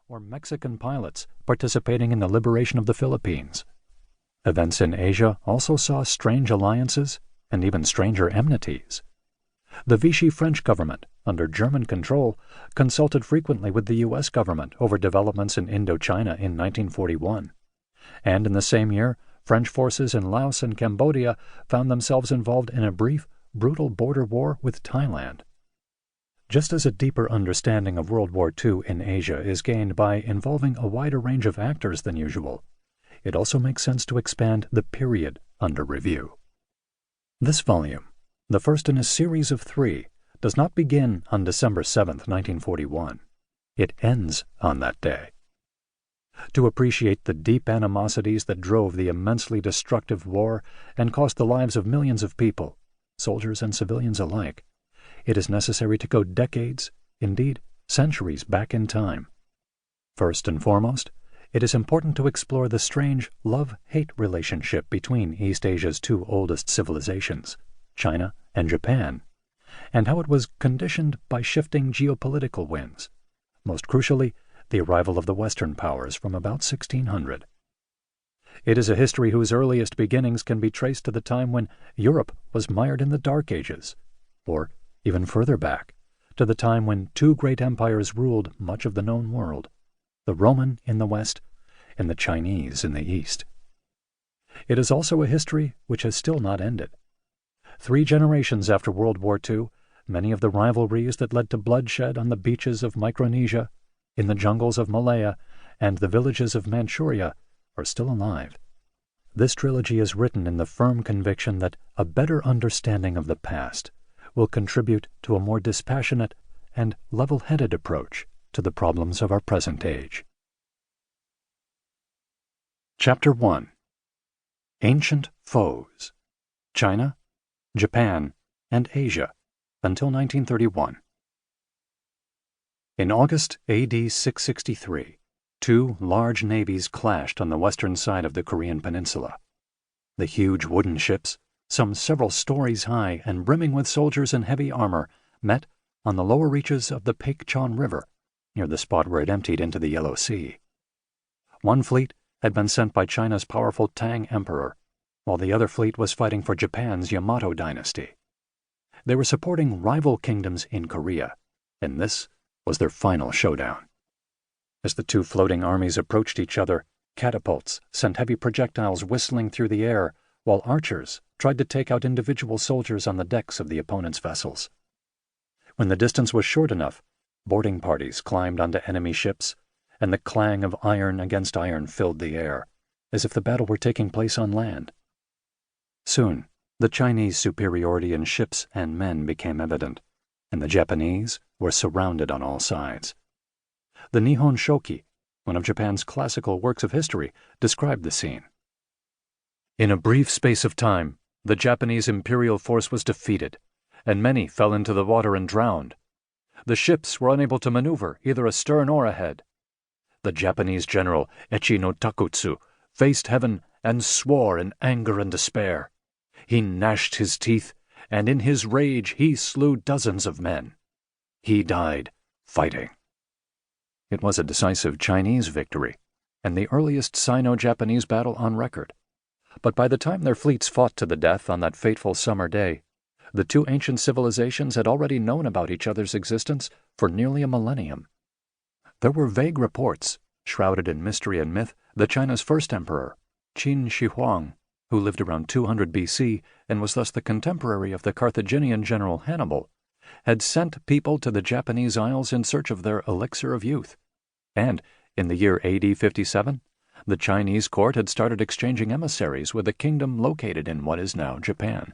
or Mexican pilots participating in the liberation of the Philippines. Events in Asia also saw strange alliances and even stranger enmities. The Vichy French government, under German control, consulted frequently with the U.S. government over developments in Indochina in 1941. And in the same year, French forces in Laos and Cambodia found themselves involved in a brief, brutal border war with Thailand. Just as a deeper understanding of World War II in Asia is gained by involving a wider range of actors than usual, it also makes sense to expand the period under review. This volume, the first in a series of 3, does not begin on December 7, 1941. It ends on that day. To appreciate the deep animosities that drove the immensely destructive war and cost the lives of millions of people, soldiers and civilians alike, it is necessary to go decades, indeed centuries back in time. First and foremost, it is important to explore the strange love-hate relationship between East Asia's 2 oldest civilizations, China and Japan, and how it was conditioned by shifting geopolitical winds, most crucially, the arrival of the Western powers from about 1600. It is a history whose earliest beginnings can be traced to the time when Europe was mired in the Dark Ages, or even further back, to the time when 2 great empires ruled much of the known world, the Roman in the West and the Chinese in the East. It is also a history which has still not ended. 3 generations after World War II, many of the rivalries that led to bloodshed on the beaches of Micronesia, in the jungles of Malaya, and the villages of Manchuria are still alive. This trilogy is written in the firm conviction that a better understanding of the past will contribute to a more dispassionate and level-headed approach to the problems of our present age. Chapter 1. Ancient Foes: China, Japan, and Asia until 1931. In August A.D. 663, 2 large navies clashed on the western side of the Korean peninsula. The huge wooden ships, some several stories high and brimming with soldiers in heavy armor, met on the lower reaches of the Paekchon River, near the spot where it emptied into the Yellow Sea. One fleet had been sent by China's powerful Tang Emperor, while the other fleet was fighting for Japan's Yamato dynasty. They were supporting rival kingdoms in Korea, and this was their final showdown. As the 2 floating armies approached each other, catapults sent heavy projectiles whistling through the air, while archers tried to take out individual soldiers on the decks of the opponent's vessels. When the distance was short enough, boarding parties climbed onto enemy ships, and the clang of iron against iron filled the air, as if the battle were taking place on land. Soon, the Chinese superiority in ships and men became evident, and the Japanese were surrounded on all sides. The Nihon Shoki, one of Japan's classical works of history, described the scene. In a brief space of time, the Japanese imperial force was defeated, and many fell into the water and drowned. The ships were unable to maneuver either astern or ahead. The Japanese general Echi no Takutsu faced heaven and swore in anger and despair. He gnashed his teeth, and in his rage he slew dozens of men. He died fighting. It was a decisive Chinese victory, and the earliest Sino-Japanese battle on record. But by the time their fleets fought to the death on that fateful summer day, the 2 ancient civilizations had already known about each other's existence for nearly a millennium. There were vague reports, shrouded in mystery and myth, that China's first emperor, Qin Shi Huang, who lived around 200 B.C. and was thus the contemporary of the Carthaginian general Hannibal, had sent people to the Japanese Isles in search of their elixir of youth. And, in the year A.D. 57, the Chinese court had started exchanging emissaries with a kingdom located in what is now Japan.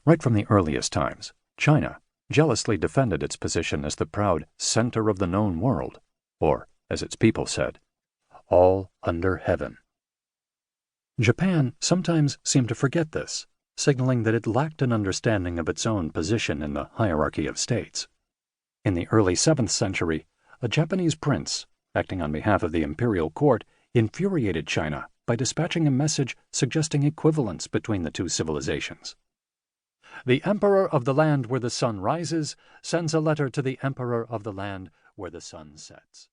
Right from the earliest times, China jealously defended its position as the proud center of the known world, or, as its people said, all under heaven. Japan sometimes seemed to forget this, signaling that it lacked an understanding of its own position in the hierarchy of states. In the early 7th century, a Japanese prince, acting on behalf of the imperial court, infuriated China by dispatching a message suggesting equivalence between the 2 civilizations. The emperor of the land where the sun rises sends a letter to the emperor of the land where the sun sets.